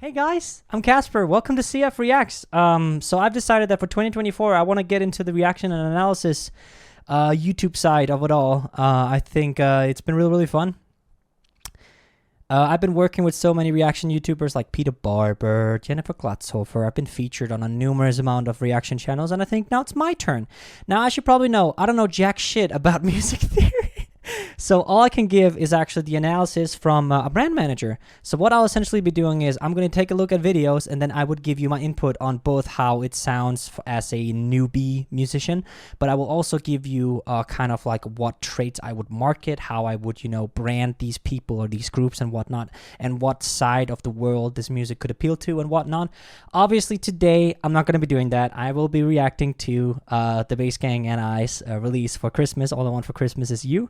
Hey guys, I'm Casper. Welcome to CF Reacts. So I've decided that for 2024, I want to get into the reaction and analysis YouTube side of it all. I think it's been really fun. I've been working with so many reaction YouTubers like Peter Barber, Jennifer Glatzhofer. I've been featured on a numerous amount of reaction channels, and I think now it's my turn. Now, as you probably know, I don't know jack shit about music theory. So all I can give is actually the analysis from a brand manager. So what I'll essentially be doing is I'm going to take a look at videos, and then I would give you my input on both how it sounds as a newbie musician, but I will also give you kind of like what traits I would market, how I would, brand these people or these groups and whatnot, and what side of the world this music could appeal to and whatnot. Obviously today I'm not going to be doing that. I will be reacting to the Bass Gang and I's release for Christmas. All I Want for Christmas Is You.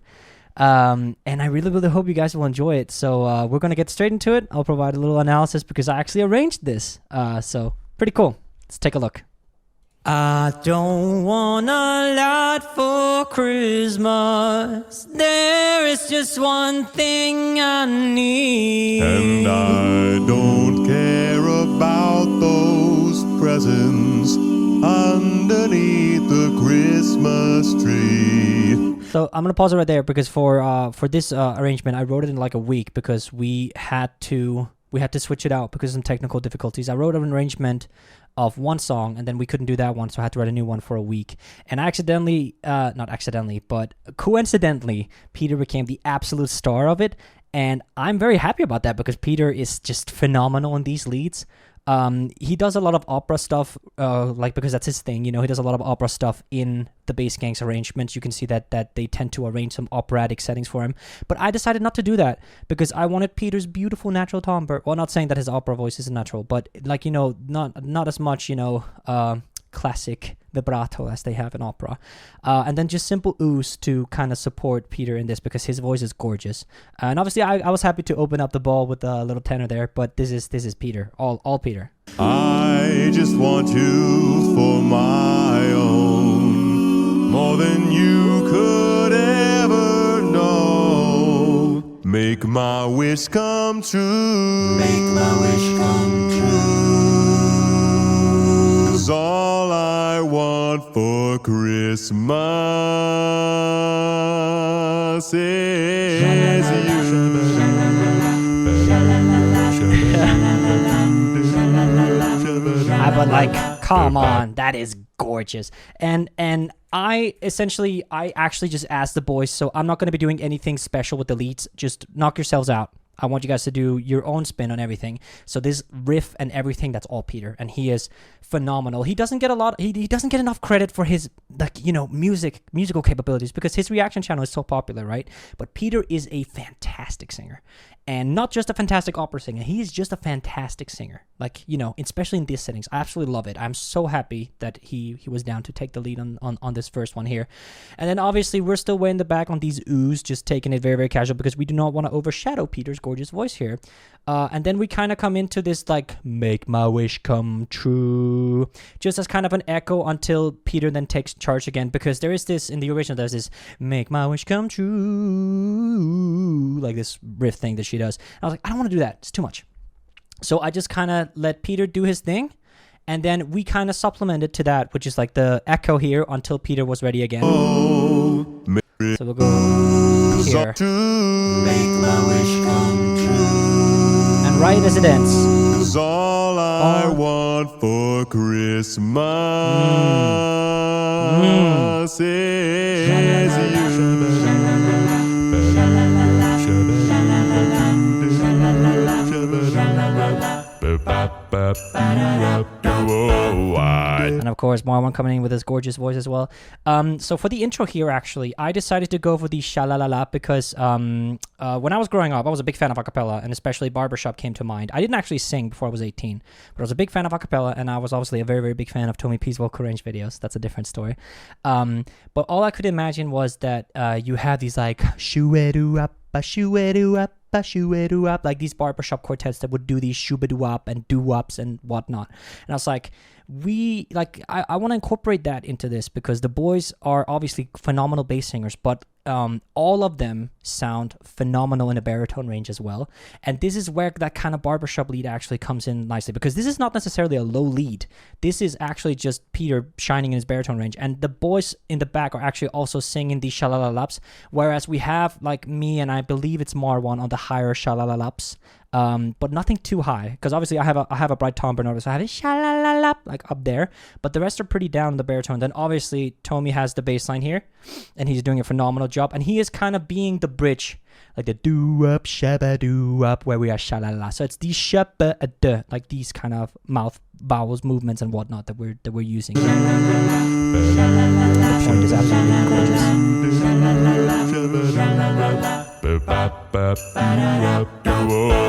And I really hope you guys will enjoy it. So we're gonna get straight into it. I'll provide a little analysis because I actually arranged this. So pretty cool. Let's take a look. I don't want a lot for Christmas. There is just one thing I need, and I don't care about those presents underneath the Christmas tree. So I'm gonna pause it right there because for this arrangement, I wrote it in like a week because we had to switch it out because of some technical difficulties. I wrote an arrangement of one song, and then we couldn't do that one, so I had to write a new one for a week. And not accidentally, but coincidentally, Peter became the absolute star of it, and I'm very happy about that because Peter is just phenomenal in these leads. He does a lot of opera stuff, because that's his thing, he does a lot of opera stuff in the Bass Gang's arrangements. You can see that they tend to arrange some operatic settings for him, but I decided not to do that because I wanted Peter's beautiful natural timbre. Well, not saying that his opera voice isn't natural, but not as much, classic vibrato as they have in opera, and then just simple ooze to kind of support Peter in this because his voice is gorgeous. And obviously I was happy to open up the ball with a little tenor there, but this is Peter, all Peter. I just want you for my own, more than you could ever know. Make my wish come true. Make my wish come true. 'Cause all I want for Christmas is you. But like, come on, that is gorgeous. And I actually just asked the boys, so I'm not going to be doing anything special with the leads. Just knock yourselves out. I want you guys to do your own spin on everything. So this riff and everything, that's all Peter, and he is phenomenal. He doesn't get he doesn't get enough credit for his musical capabilities because his reaction channel is so popular, right? But Peter is a fantastic singer. And not just a fantastic opera singer, he is just a fantastic singer. Like, especially in these settings. I absolutely love it. I'm so happy that he was down to take the lead on this first one here. And then obviously we're still way in the back on these oohs, just taking it very casual because we do not want to overshadow Peter's gorgeous voice here. And then we kind of come into this like, make my wish come true, just as kind of an echo until Peter then takes charge again, because there is this, in the original, there's this make my wish come true, like this riff thing that she does. I was like, I don't want to do that. It's too much. So I just kind of let Peter do his thing, and then we kind of supplemented to that, which is like the echo here until Peter was ready again. So we'll go here. Make my wish come true. And right as it ends. 'Cause all I want for Christmas is you. And of course, Marwan coming in with his gorgeous voice as well. So for the intro here, actually, I decided to go for the sha-la-la-la because when I was growing up, I was a big fan of acapella, and especially barbershop came to mind. I didn't actually sing before I was 18, but I was a big fan of acapella, and I was obviously a very big fan of Tommy P's vocal range videos. That's a different story. But all I could imagine was that you have these like shoo-a-doo-up, shoo-a-doo-up, like these barbershop quartets that would do these shoo-ba-doo-up and doo-ups and whatnot. And I was like, I want to incorporate that into this because the boys are obviously phenomenal bass singers, but all of them sound phenomenal in a baritone range as well. And this is where that kind of barbershop lead actually comes in nicely, because this is not necessarily a low lead. This is actually just Peter shining in his baritone range. And the boys in the back are actually also singing these shalalalaps, whereas we have like me and I believe it's Marwan on the higher shalalalaps. But nothing too high, because obviously I have a bright timbre note, so I have a shalalala like up there, but the rest are pretty down in the baritone. Then obviously Tommy has the bass line here, and he's doing a phenomenal job, and he is kind of being the bridge, like the doo up shabba doo up, where we are shalala. So it's these shabba duh, like these kind of mouth vowels movements and whatnot that we're using. The point is absolutely gorgeous.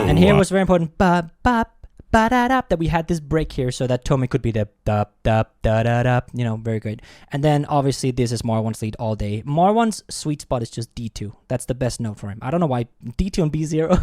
And here was very important that we had this break here so that Tommy could be the you know, very good. And then obviously this is Marwan's lead all day. Marwan's sweet spot is just D2. That's the best note for him. I don't know why D2 and B0.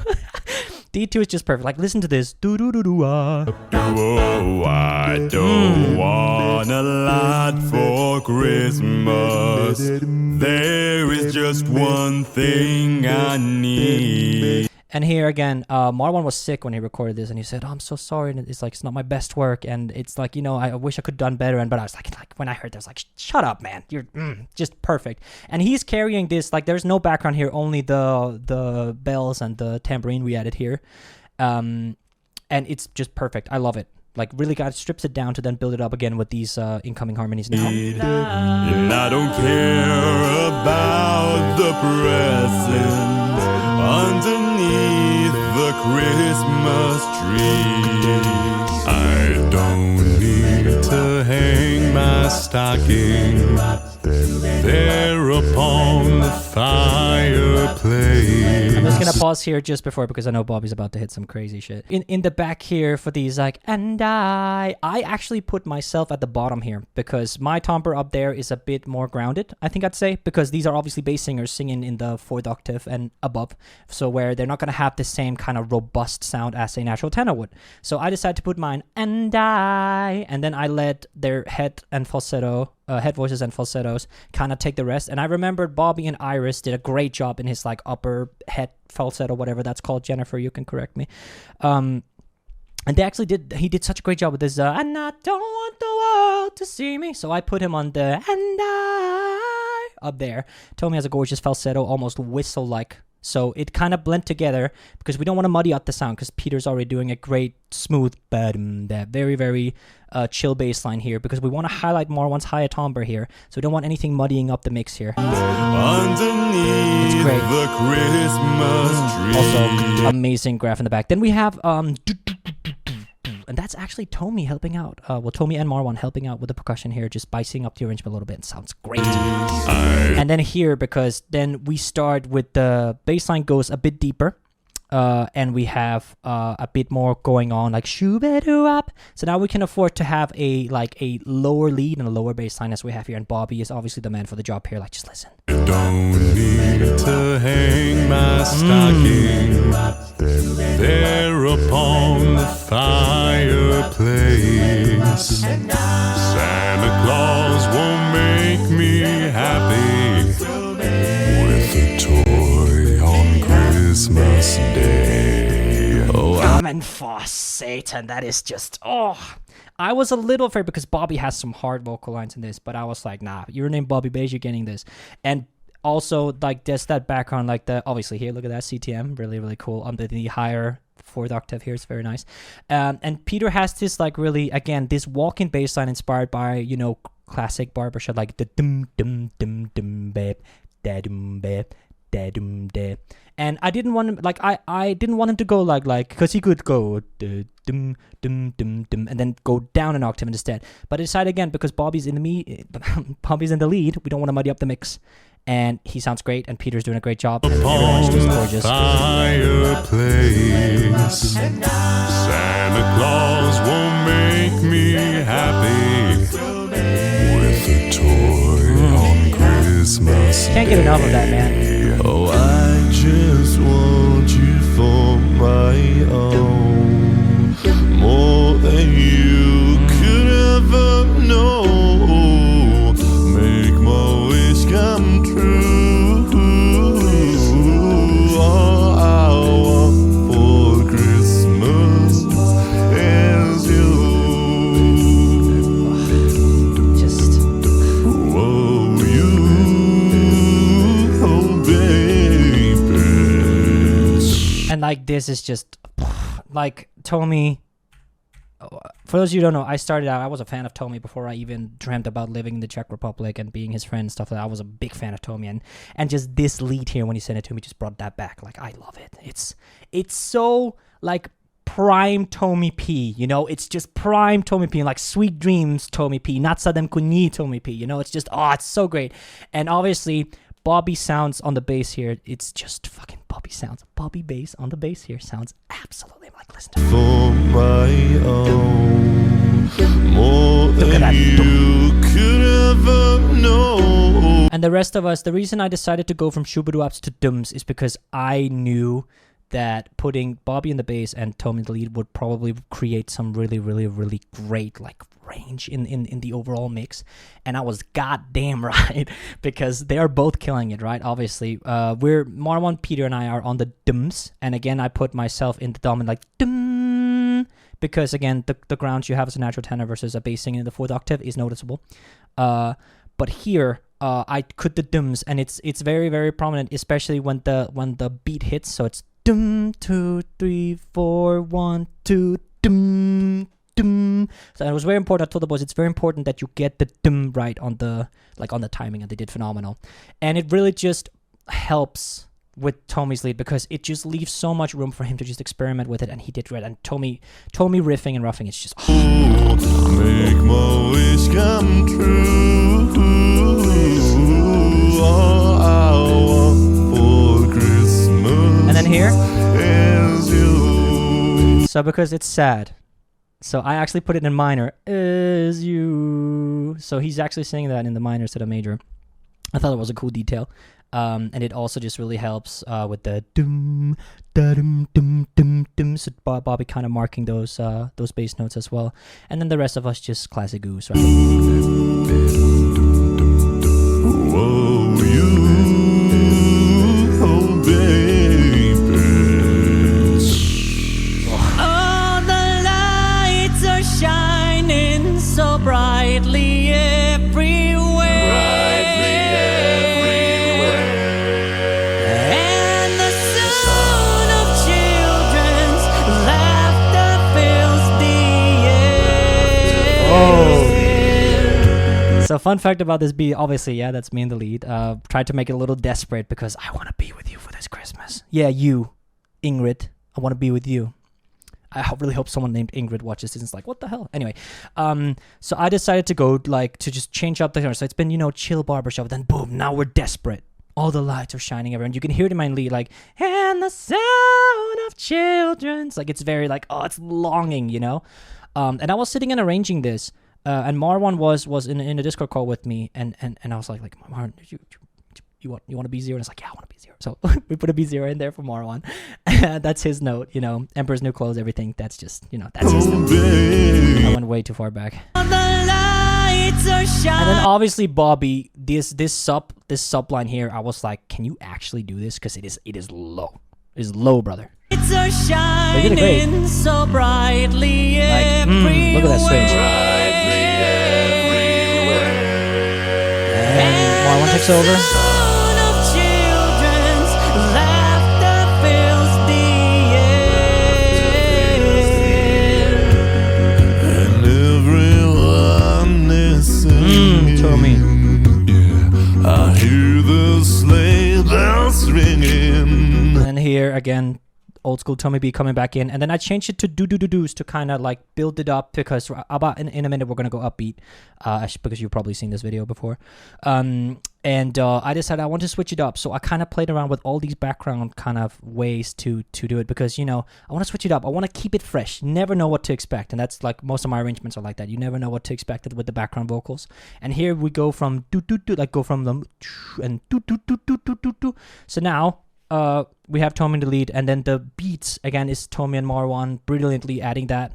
D2 is just perfect. Like, listen to this. Do do do do ah. Oh, I don't want a lot for Christmas. There is just one thing I need. And here again, Marwan was sick when he recorded this, and he said, "Oh, I'm so sorry." And it's like, it's not my best work, and it's like, you know, I wish I could have done better. But I was like when I heard that, I was like, shut up, man, you're just perfect. And he's carrying this, like, there's no background here, only the bells and the tambourine we added here, and it's just perfect. I love it. Like, really God strips it down to then build it up again with these incoming harmonies now. And I don't care about the present underneath the Christmas tree. I don't need to hang my stocking there upon the fireplace. I'm just gonna pause here just before, because I know Bobby's about to hit some crazy shit. In the back here for these, like, and I actually put myself at the bottom here, because my timbre up there is a bit more grounded, I think I'd say, because these are obviously bass singers singing in the 4th octave and above, so where they're not gonna have the same kind of robust sound as a natural tenor would. So I decided to put mine and then I let their head and falsetto, head voices and falsettos kind of take the rest. And I remembered Bobby and Iris did a great job in his like upper head falsetto, whatever that's called. Jennifer, you can correct me. And they actually he did such a great job with this and I don't want the world to see me. So I put him on the and I up there. Tommy has a gorgeous falsetto, almost whistle like. So it kind of blend together, because we don't want to muddy up the sound, because Peter's already doing a great smooth that very, very chill bass line here, because we want to highlight Marwan's higher timbre here, so we don't want anything muddying up the mix here. Underneath it's great. The Christmas tree. Also, amazing graph in the back. Then we have and that's actually Tommy helping out. Tommy and Marwan helping out with the percussion here, just spicing up the arrangement a little bit. It sounds great. And then here, because then we start with the bass line goes a bit deeper, and we have a bit more going on, like shoo-ba-doo-up. So now we can afford to have a lower lead and a lower bass line as we have here. And Bobby is obviously the man for the job here. Like, just listen. Don't need to hang my stocking there upon the fireplace. Santa Claus won't make me happy with a toy on Christmas Day. Oh, Amen for Satan. That is just, I was a little afraid, because Bobby has some hard vocal lines in this, but I was like, nah, you're named Bobby Beige, you're getting this. And also, like, there's that background, like the, obviously here, look at that CTM, really, really cool. Under the higher 4th octave here, it's very nice. And Peter has this, like, really, again, this walking bass line inspired by, you know, classic barbershop, like the dum dum dum dum bep da dum bep da dum da. And I didn't want him, like, I didn't want him to go like, because he could go dum dum dum dum and then go down an octave instead. But I decided again, because Bobby's in the lead, we don't want to muddy up the mix. And he sounds great, and Peter's doing a great job, and everyone's just gorgeous. Fireplace. Santa Claus won't make me happy with a toy on Christmas Day. Can't get enough of that, man. Oh, I just want you for my own, more than you could ever know. Make my wish come true. like this is just like Tommy. For those of you who don't know, I started out, I was a fan of Tommy before I even dreamt about living in the Czech Republic and being his friend and stuff like that. I was a big fan of Tommy, and just this lead here when he sent it to me just brought that back. Like, I love it. It's so like prime Tommy P, you know? It's just prime Tommy P, like Sweet Dreams Tommy P, not Sadem Kunyi Tommy P, you know? It's just, it's so great. And obviously, Bobby sounds on the bass here, it's just fucking Bobby sounds. Bobby bass on the bass here sounds absolutely like, listen to it. For my own, more Look at than that. you could ever know. And the rest of us, the reason I decided to go from shubiduaps to dums is because I knew that putting Bobby in the bass and Tommy in the lead would probably create some really, really, really great like range in the overall mix. And I was goddamn right, because they are both killing it, right? Obviously, Marwan, Peter, and I are on the dums, and again I put myself in the dom and like dum, because again the grounds you have as a natural tenor versus a bass singing in the 4th octave is noticeable. But here I cut the dums, and it's very, very prominent, especially when the beat hits. So it's dum 2 3 4 1 2 dum dum. So it was very important. I told the boys it's very important that you get the dum right on the timing, and they did phenomenal. And it really just helps with Tommy's lead because it just leaves so much room for him to just experiment with it, and he did great. And Tommy riffing and roughing, it's just Make my wish come true. All I want for Christmas. And then here, is you. so because it's sad, so I actually put it in minor, is you. So he's actually singing that in the minor instead of major. I thought it was a cool detail. And it also just really helps with the dum da dum dum dum dum. So Bobby kind of marking those bass notes as well, and then the rest of us just classic goose, right? Whoa, you, oh baby. All the lights are shining so brightly everywhere. So fun fact about this beat, obviously, yeah, that's me in the lead. Tried to make it a little desperate because I want to be with you for this Christmas. Yeah, you, Ingrid, I want to be with you. I really hope someone named Ingrid watches this and is like, what the hell? Anyway, so I decided to go, like, to just change up the genre. So it's been, chill barbershop, then boom, now we're desperate. All the lights are shining everywhere. And you can hear it in my lead, like, and the sound of children. It's like, it's very like, it's longing, And I was sitting and arranging this. And Marwan was in a Discord call with me, and I was like Marwan, you want a B0? And it's like, yeah, I want a B0. So we put a B0 in there for Marwan. That's his note, Emperor's New Clothes, everything. That's just, that's his note. I went way too far back. And then obviously Bobby, this sub line here, I was like, can you actually do this? Because it is low. It is low, brother. It's are shining so brightly look at that switch. And Marwan takes over. And everyone is singing. Tommy. Yeah, I hear the sleigh bells ringing. And here again, old school Tommy B coming back in, and then I changed it to do-do-do-do's to kind of like build it up, because about in a minute we're gonna go upbeat, because you've probably seen this video before, and I decided I want to switch it up, so I kind of played around with all these background kind of ways to do it, because I want to switch it up, I want to keep it fresh, you never know what to expect, and that's like most of my arrangements are like that, you never know what to expect with the background vocals, and here we go from do-do-do, like go from them and do-do-do-do-do-do. So now we have Tommy in the lead, and then the beats again is Tommy and Marwan brilliantly adding that.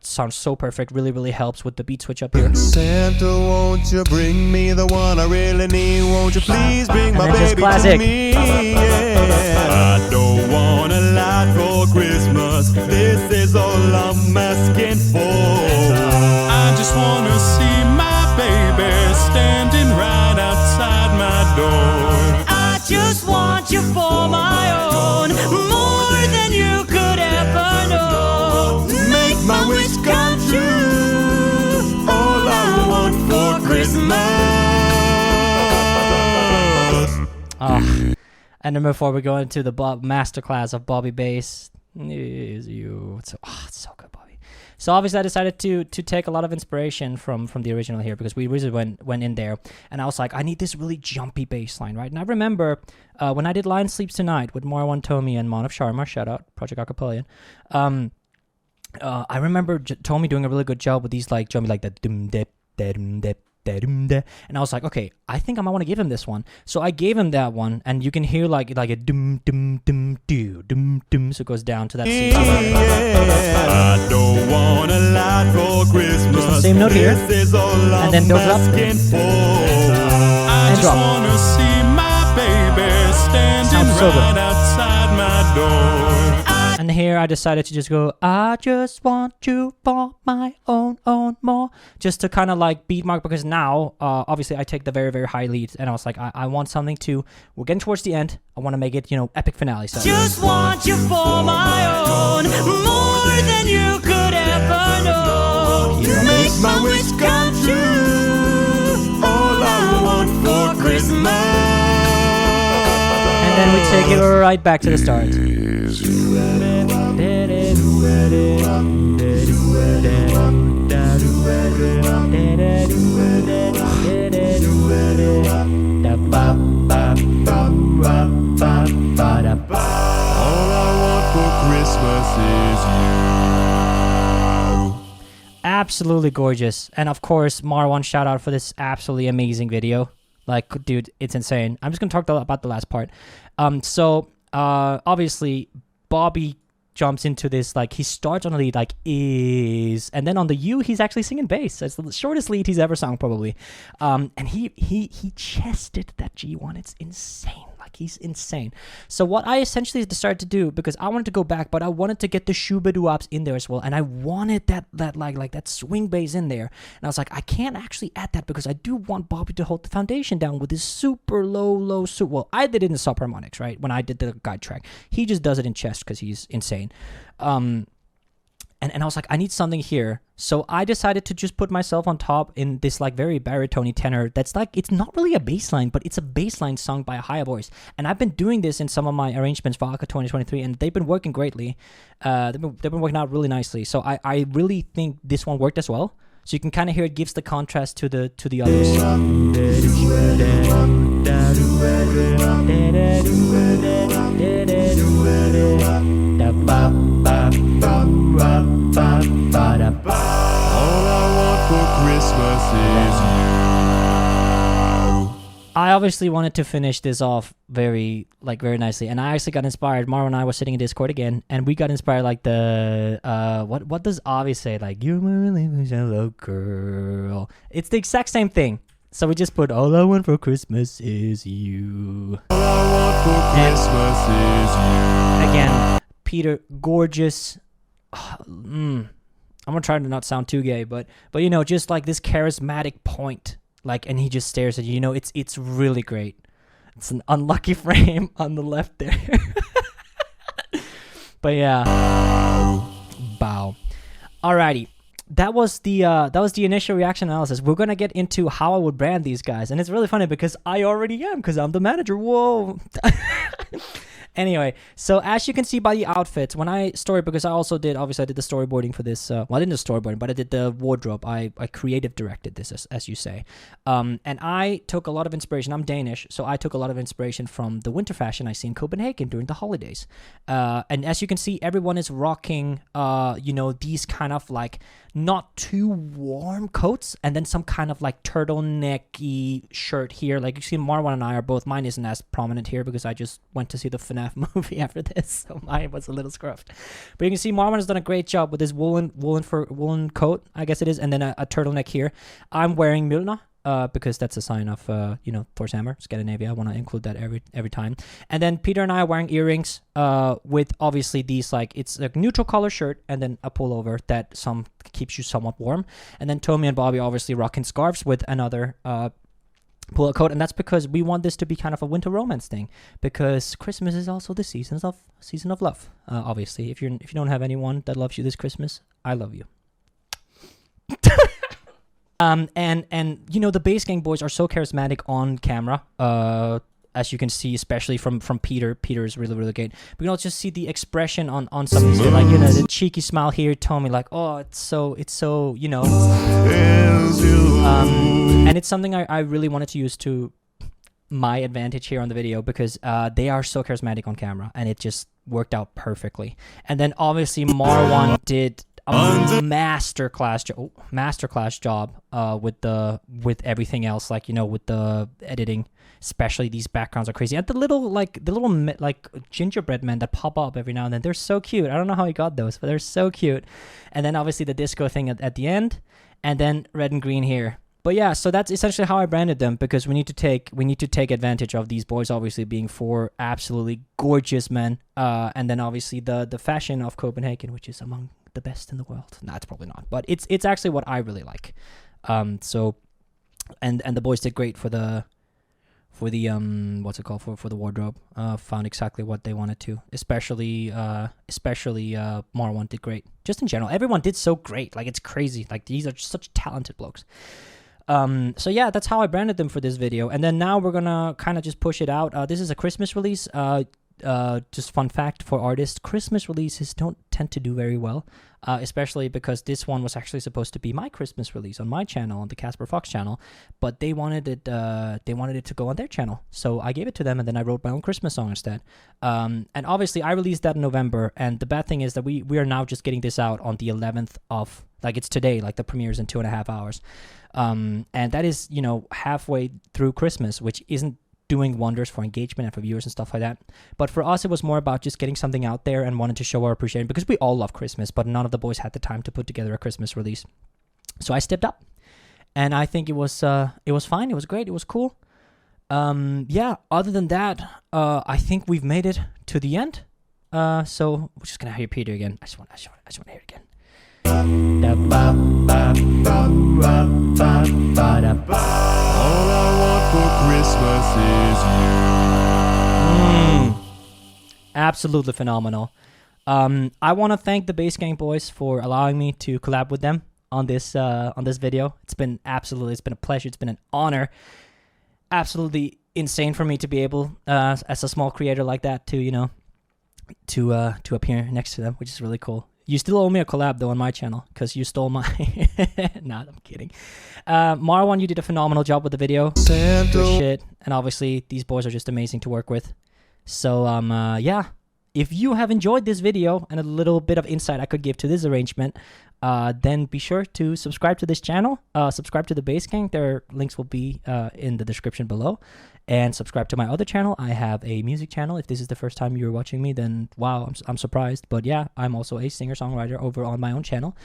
Sounds so perfect, really, really helps with the beat switch up here. Santa, won't you bring me the one I really need? Won't you please bring my baby to me? Yeah. I don't want a lot for Christmas. This is all I'm asking for. I just want to see my baby standing right outside my door. I just want you for my own, more than you And then before we go into the masterclass of Bobby bass, is you. It's so good, Bobby. So obviously I decided to take a lot of inspiration from the original here, because we really went in there, and I was like, I need this really jumpy bass line, right? And I remember when I did Lion Sleeps Tonight with Marwan Tomi and Manav Sharma, shout out Project Acapellian. I remember Tomi doing a really good job with these like jumpy, like the dum dip dum dip. And I was like, okay, I think I might want to give him this one. So I gave him that one, and you can hear like a dum dum dum doo dum dum. So it goes down to that. I don't want a lot for Christmas. Just the same note here, and then builds up and drop. Sounds so good. Outside my door. And here I decided to just go, I just want you for my own more. Just to kind of like beat mark, because now, obviously I take the very, very high leads, and I was like, I want something we're getting towards the end. I want to make it, epic finale. So Just want you for my own, more than you could ever know. You make my wish come true. All I want for Christmas. And then we take it right back to the start. All I want for Christmas is you. Absolutely gorgeous. And of course, Marwan, shout out for this absolutely amazing video. Like, dude, it's insane. I'm just gonna talk about the last part. Obviously, Bobby jumps into this, like, he starts on the lead, like, is, and then on the U, he's actually singing bass. It's the shortest lead he's ever sung, probably. And he chested that G1. It's insane. Like, he's insane. So what I essentially decided to do, because I wanted to go back, but I wanted to get the shuba-doo-wops in there as well, and I wanted that that swing bass in there. And I was like, I can't actually add that because I do want Bobby to hold the foundation down with this super low. Well, I did it in subharmonics, right? When I did the guide track, he just does it in chest because he's insane. And I was like, I need something here. So I decided to just put myself on top in this like very baritone tenor that's like, it's not really a bass line, but it's a bass line sung by a higher voice. And I've been doing this in some of my arrangements for Aka 2023, and they've been working greatly. They've been working out really nicely. So I really think this one worked as well. So you can kind of hear it gives the contrast to the others. All I want for Christmas is you. I obviously wanted to finish this off very nicely, and I actually got inspired. Marwan and I were sitting in Discord again, and we got inspired like the what does Avi say? Like, you're my really hello girl. It's the exact same thing. So we just put all I want for Christmas is you. All I want for Christmas is you. Again, Peter, gorgeous. I'm gonna try to not sound too gay, but just like this charismatic point, like, and he just stares at you. It's really great. It's an unlucky frame on the left there, but yeah, bow. Alrighty, that was the initial reaction analysis. We're gonna get into how I would brand these guys, and it's really funny because I already am, because I'm the manager. Whoa. Anyway, so as you can see by the outfits, when I because I also did, obviously I did the storyboarding for this, well, I didn't do storyboarding, but I did the wardrobe. I creative directed this, as you say. And I took a lot of inspiration. I'm Danish, so I took a lot of inspiration from the winter fashion I see in Copenhagen during the holidays. And as you can see, everyone is rocking, these kind of like not too warm coats, and then some kind of like turtlenecky shirt here. Like you see, Marwan and I are both, mine isn't as prominent here because I just went to see the FNAF movie after this, so mine was a little scruffed. But you can see Marwan has done a great job with his woolen coat, I guess it is, and then a turtleneck here. I'm wearing Mjolnir, because that's a sign of Thor's hammer, Scandinavia. I want to include that every time. And then Peter and I are wearing earrings with obviously these, like, it's a neutral color shirt and then a pullover that keeps you somewhat warm. And then Tomi and Bobby obviously rocking scarves with another pull-out coat, and that's because we want this to be kind of a winter romance thing, because Christmas is also the season of love. Obviously, if you don't have anyone that loves you this Christmas, I love you. And the Bass Gang boys are so charismatic on camera. as you can see, especially from Peter. Peter is really, really great. We can also just see the expression on some of these, like, you know, the cheeky smile here told me like, oh, it's so, you know, and it's something I really wanted to use to my advantage here on the video, because they are so charismatic on camera, and it just worked out perfectly. And then obviously Marwan did a masterclass job with everything else, like, you know, with the editing. Especially these backgrounds are crazy, and the little gingerbread men that pop up every now and then, they're so cute. I don't know how he got those, but they're so cute. And then obviously the disco thing at the end, and then red and green here. But yeah, so that's essentially how I branded them, because we need to take advantage of these boys obviously being 4 absolutely gorgeous men, and then obviously the fashion of Copenhagen, which is among the best in the world. Nah, it's probably not, but it's actually what I really like. So and the boys did great for the what's it called, for the wardrobe. Found exactly what they wanted to, especially Marwan did great. Just in general, everyone did so great. Like, it's crazy. Like, these are just such talented blokes. So yeah, that's how I branded them for this video. And then now we're gonna kind of just push it out. This is a Christmas release. Just fun fact for artists, Christmas releases don't tend to do very well, especially because this one was actually supposed to be my Christmas release on my channel, on the Casper Fox channel, but they wanted it to go on their channel, so I gave it to them, and then I wrote my own Christmas song instead. And obviously I released that in November, and the bad thing is that we are now just getting this out on the 11th of, like, it's today, like the premiere's in 2.5 hours, and that is, you know, halfway through Christmas, which isn't doing wonders for engagement and for viewers and stuff like that. But for us, it was more about just getting something out there and wanting to show our appreciation, because we all love Christmas, but none of the boys had the time to put together a Christmas release. So I stepped up, and I think it was fine. It was great. It was cool. Yeah. Other than that, I think we've made it to the end. So we're just gonna hear Peter again. I just want to hear it again. All I want for Christmas is you. Absolutely phenomenal. I want to thank the Bass Gang boys for allowing me to collab with them on this video. It's been a pleasure. It's been an honor. Absolutely insane for me to be able, as a small creator like that, to, you know, to appear next to them, which is really cool. You still owe me a collab, though, on my channel, because you stole my... Nah, I'm kidding. Marwan, you did a phenomenal job with the video. Good shit. And obviously, these boys are just amazing to work with. So, yeah. If you have enjoyed this video and a little bit of insight I could give to this arrangement, then be sure to subscribe to this channel. Subscribe to the Bass Gang. Their links will be in the description below. And subscribe to my other channel. I have a music channel. If this is the first time you're watching me, then wow, I'm surprised. But yeah, I'm also a singer-songwriter over on my own channel.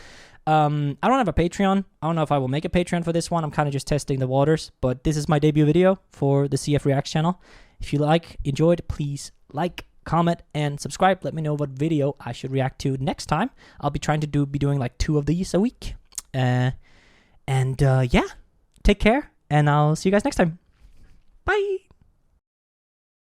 I don't have a Patreon. I don't know if I will make a Patreon for this one. I'm kind of just testing the waters. But this is my debut video for the CF Reacts channel. If you enjoyed, please like, comment, and subscribe. Let me know what video I should react to next time. I'll be trying to be doing like 2 of these a week. Yeah, take care, and I'll see you guys next time. Bye.